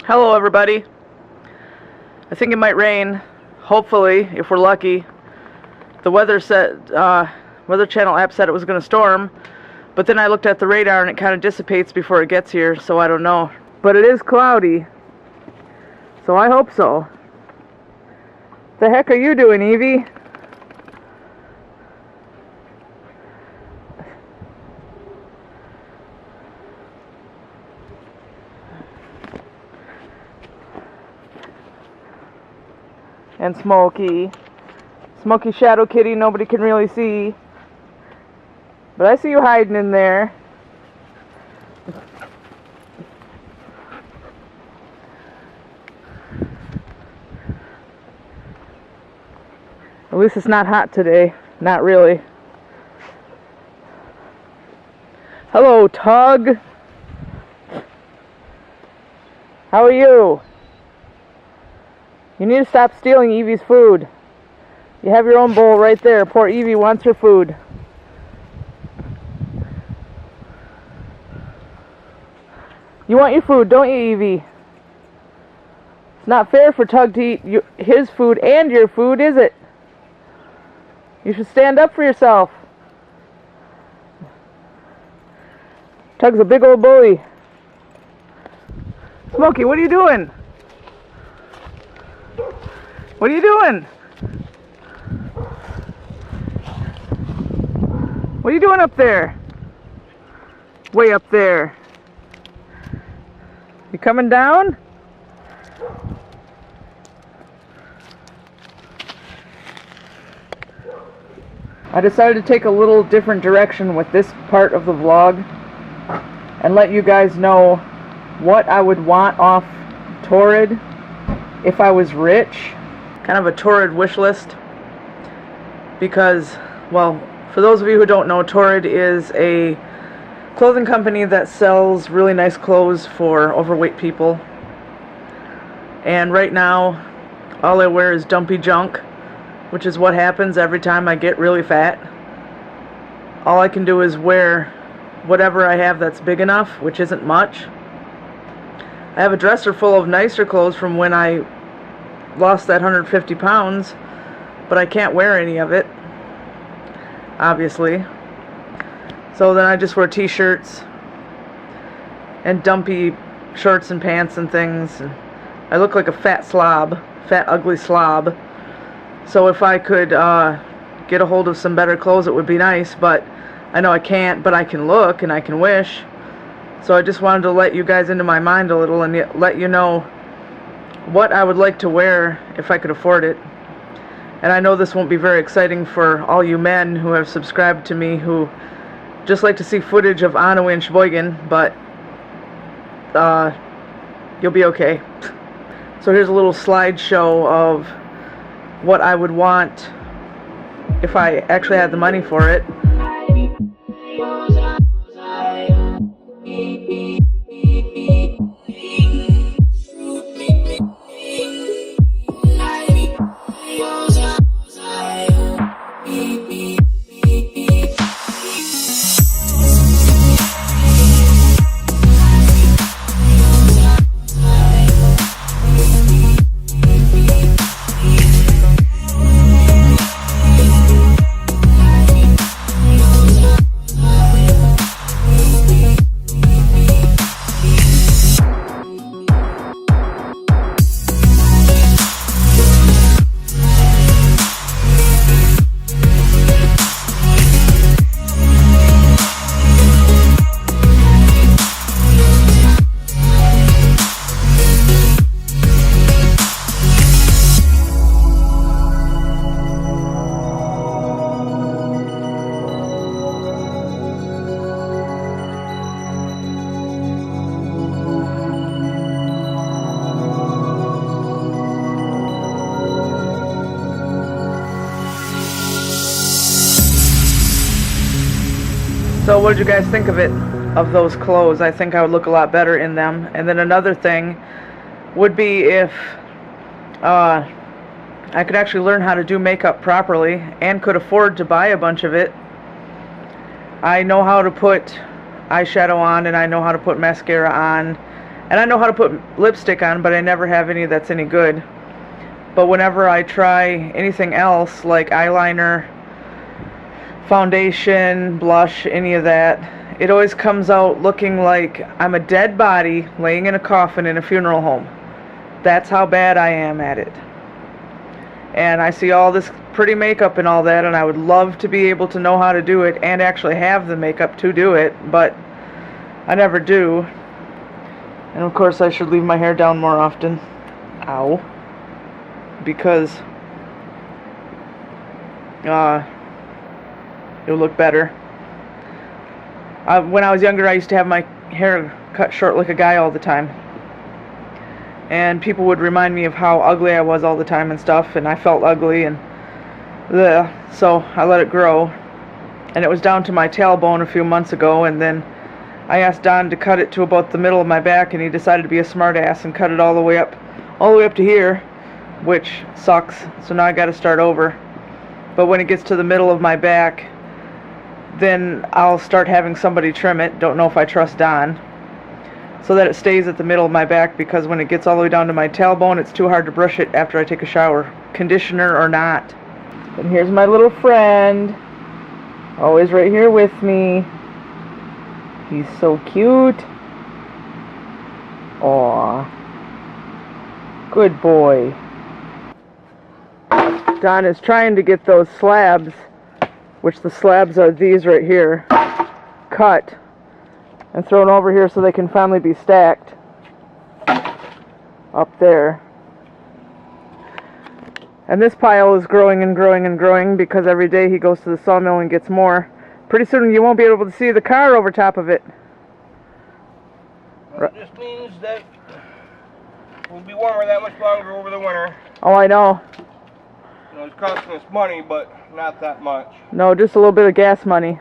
Hello everybody. I think it might rain, hopefully, if we're lucky. The weather channel app said it was going to storm, but then I looked at the radar and it kind of dissipates before it gets here, so I don't know. But it is cloudy, so I hope so. The heck are you doing, Evie? And Smokey Shadow Kitty, nobody can really see, but I see you hiding in there. At least it's not hot today. Not really. Hello, Tug. How are you? You need to stop stealing Evie's food. You have your own bowl right there. Poor Evie wants her food. You want your food, don't you, Evie? It's not fair for Tug to eat his food and your food, is it? You should stand up for yourself. Tug's a big old bully. Smokey, what are you doing? What are you doing? What are you doing up there? Way up there. You coming down? I decided to take a little different direction with this part of the vlog and let you guys know what I would want off Torrid if I was rich. Kind of a Torrid wish list, because, well, for those of you who don't know, Torrid is a clothing company that sells really nice clothes for overweight people. And right now, all I wear is dumpy junk, which is what happens every time I get really fat. All I can do is wear whatever I have that's big enough, which isn't much. I have a dresser full of nicer clothes from when I lost that 150 pounds, but I can't wear any of it, obviously. So then I just wear t-shirts and dumpy shorts and pants and things. And I look like a fat ugly slob. So if I could get a hold of some better clothes, it would be nice, but I know I can't, but I can look and I can wish. So I just wanted to let you guys into my mind a little and let you know what I would like to wear if I could afford it. And I know this won't be very exciting for all you men who have subscribed to me who just like to see footage of Anna and Sheboygan, but you'll be okay. So here's a little slideshow of what I would want if I actually had the money for it. So what did you guys think of it, of those clothes? I think I would look a lot better in them. And then another thing would be if I could actually learn how to do makeup properly and could afford to buy a bunch of it. I know how to put eyeshadow on, and I know how to put mascara on, and I know how to put lipstick on, but I never have any that's any good. But whenever I try anything else, like eyeliner, foundation, blush, any of that, it always comes out looking like I'm a dead body laying in a coffin in a funeral home. That's how bad I am at it. And I see all this pretty makeup and all that, and I would love to be able to know how to do it and actually have the makeup to do it, but I never do. And of course I should leave my hair down more often. Ow. Because it'll look better. When I was younger, I used to have my hair cut short like a guy all the time. And people would remind me of how ugly I was all the time and stuff, and I felt ugly, and so I let it grow. And it was down to my tailbone a few months ago, and then I asked Don to cut it to about the middle of my back, and he decided to be a smart ass and cut it all the way up to here, which sucks. So now I got to start over. But when it gets to the middle of my back, then I'll start having somebody trim it. Don't know if I trust Don, so that it stays at the middle of my back, because when it gets all the way down to my tailbone, it's too hard to brush it after I take a shower, conditioner or not. And here's my little friend, always right here with me. He's so cute. Aw, good boy. Don is trying to get those slabs, which the slabs are these right here, cut and thrown over here so they can finally be stacked up there. And this pile is growing and growing and growing because every day he goes to the sawmill and gets more. Pretty soon you won't be able to see the car over top of it. Well, it just means that we'll be warmer that much longer over the winter. Oh, I know. You know, it's costing us money, but not that much. No, just a little bit of gas money.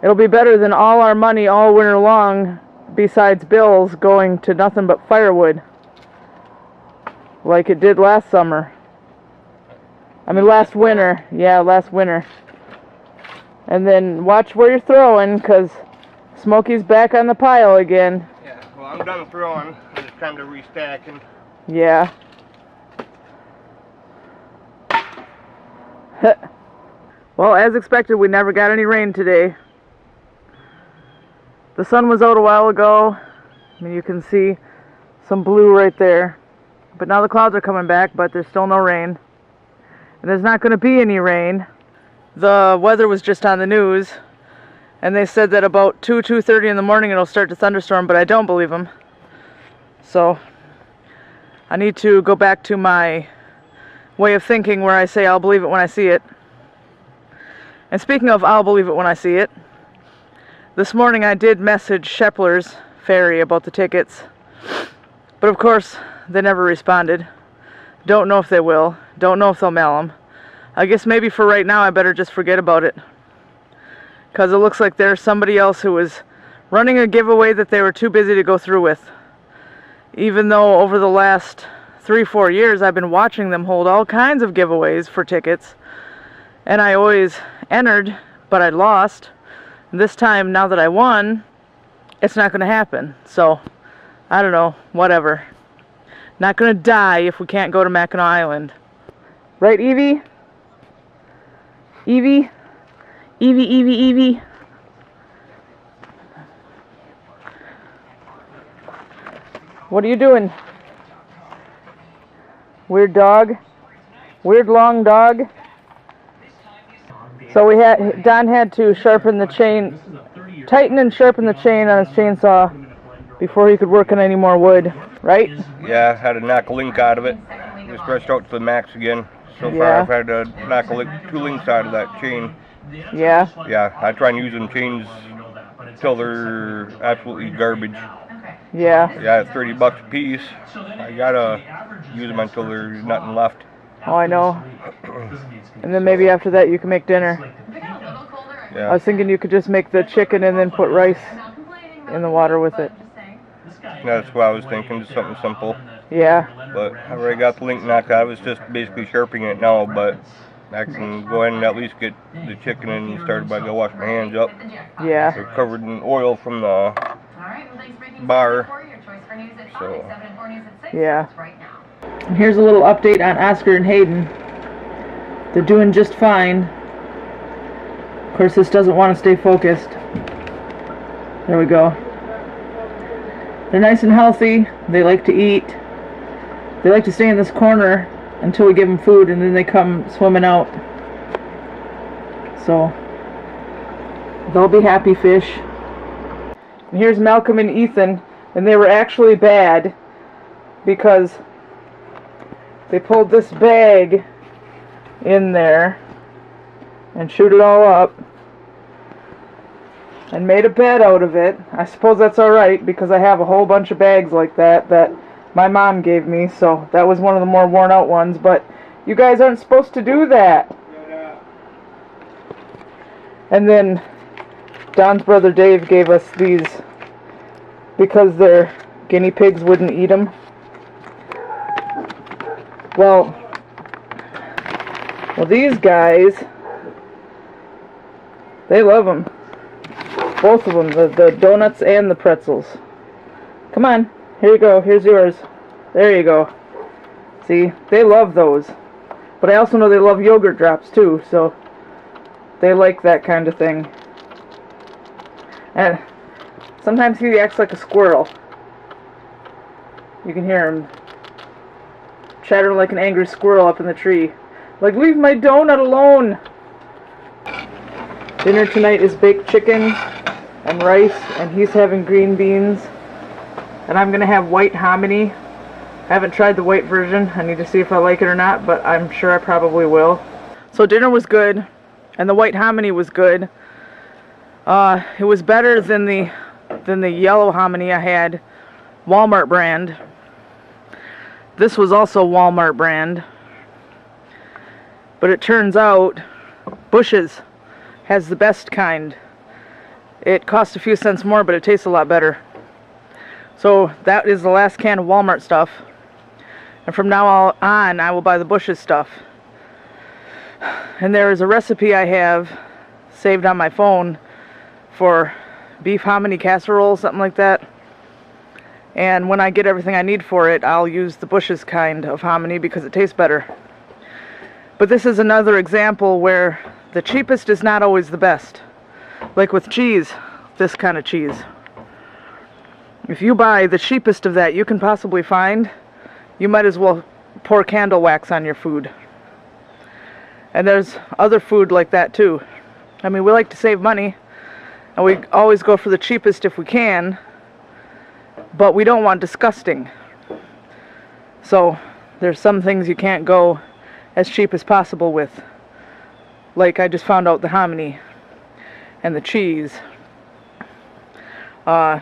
It'll be better than all our money all winter long, besides bills, going to nothing but firewood. Like it did last summer. I mean last winter. Yeah, last winter. And then watch where you're throwing, because Smokey's back on the pile again. Yeah, well, I'm done throwing. It's time to restack. And yeah. Well, as expected, we never got any rain today. The sun was out a while ago. I mean, you can see some blue right there. But now the clouds are coming back, but there's still no rain. And there's not going to be any rain. The weather was just on the news, and they said that about 2:30 in the morning it'll start to thunderstorm, but I don't believe them. So I need to go back to my way of thinking where I say I'll believe it when I see it. And speaking of I'll believe it when I see it, this morning I did message Shepler's Ferry about the tickets, but of course they never responded. Don't know if they will. Don't know if they'll mail them. I guess maybe for right now I better just forget about it, because it looks like there's somebody else who was running a giveaway that they were too busy to go through with. Even though over the last 3-4 years I've been watching them hold all kinds of giveaways for tickets, and I always entered, but I lost. And this time, now that I won, it's not going to happen. So I don't know, whatever. Not going to die if we can't go to Mackinac Island. Right, Evie? Evie? Evie. What are you doing? Weird dog? Weird long dog? So Don had to sharpen the chain, tighten and sharpen the chain on his chainsaw before he could work on any more wood, right? yeah, I had to knock a link out of it. It stretched out to the max again. So far I've had to knock two links out of that chain. Yeah? Yeah, I try and use them chains until they're absolutely garbage. Yeah. Yeah, $30 a piece. I gotta use them until there's nothing left. Oh, I know. And then maybe after that you can make dinner. Yeah. I was thinking you could just make the chicken and then put rice in the water with it. That's what I was thinking, just something simple. Yeah. But I already got the link knocked out. I was just basically sharpening it now, but I can go ahead and at least get the chicken and started by go wash my hands up. Yeah. They're covered in oil from the bar. So. Yeah. And here's a little update on Oscar and Hayden. They're doing just fine. Of course, this doesn't want to stay focused. There we go. They're nice and healthy. They like to eat. They like to stay in this corner until we give them food, and then they come swimming out. So they'll be happy fish. And here's Malcolm and Ethan, and they were actually bad because they pulled this bag in there and chewed it all up and made a bed out of it. I suppose that's alright because I have a whole bunch of bags like that my mom gave me, so that was one of the more worn out ones, but you guys aren't supposed to do that. And then Don's brother Dave gave us these because their guinea pigs wouldn't eat them. Well, these guys, they love them. Both of them, the donuts and the pretzels. Come on, here you go, here's yours. There you go. See, they love those. But I also know they love yogurt drops too, so they like that kind of thing. And sometimes he acts like a squirrel. You can hear him chattering like an angry squirrel up in the tree. Like, leave my donut alone! Dinner tonight is baked chicken and rice, and he's having green beans. And I'm gonna have white hominy. I haven't tried the white version. I need to see if I like it or not, but I'm sure I probably will. So dinner was good, and the white hominy was good. It was better than the yellow hominy I had, Walmart brand. This was also Walmart brand. But it turns out Bush's has the best kind. It costs a few cents more, but it tastes a lot better. So that is the last can of Walmart stuff. And from now on, I will buy the Bush's stuff. And there is a recipe I have saved on my phone for beef hominy casserole, something like that. And when I get everything I need for it, I'll use the Bush's kind of hominy because it tastes better. But this is another example where the cheapest is not always the best. Like with cheese, this kind of cheese. If you buy the cheapest of that you can possibly find, you might as well pour candle wax on your food. And there's other food like that too. I mean, we like to save money, and we always go for the cheapest if we can, but we don't want disgusting. So there's some things you can't go as cheap as possible with. Like I just found out the hominy and the cheese. I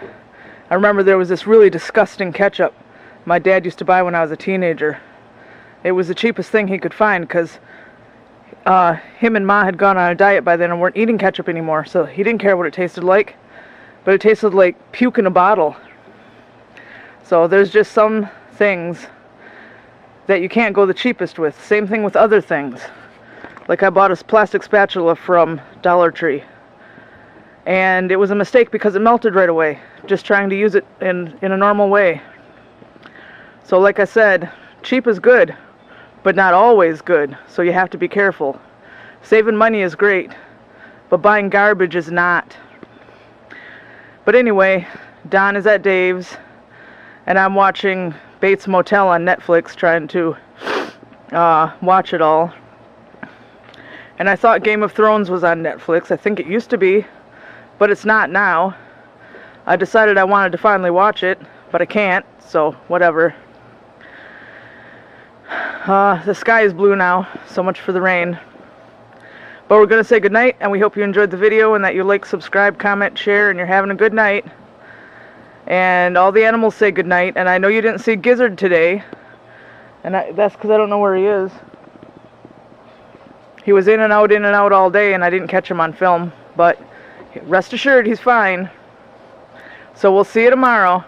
remember there was this really disgusting ketchup my dad used to buy when I was a teenager. It was the cheapest thing he could find because him and Ma had gone on a diet by then and weren't eating ketchup anymore, so he didn't care what it tasted like, but it tasted like puke in a bottle. So there's just some things that you can't go the cheapest with. Same thing with other things. Like I bought a plastic spatula from Dollar Tree, and it was a mistake because it melted right away, just trying to use it in a normal way. So like I said, cheap is good, but not always good, so you have to be careful. Saving money is great, but buying garbage is not. But anyway, Don is at Dave's, and I'm watching Bates Motel on Netflix, trying to watch it all. And I thought Game of Thrones was on Netflix. I think it used to be, but it's not now. I decided I wanted to finally watch it, but I can't, so whatever. The sky is blue now, so much for the rain. But we're going to say goodnight, and we hope you enjoyed the video and that you like, subscribe, comment, share, and you're having a good night. And all the animals say goodnight, and I know you didn't see Gizzard today, and that's because I don't know where he is. He was in and out all day, and I didn't catch him on film, but rest assured he's fine. So we'll see you tomorrow.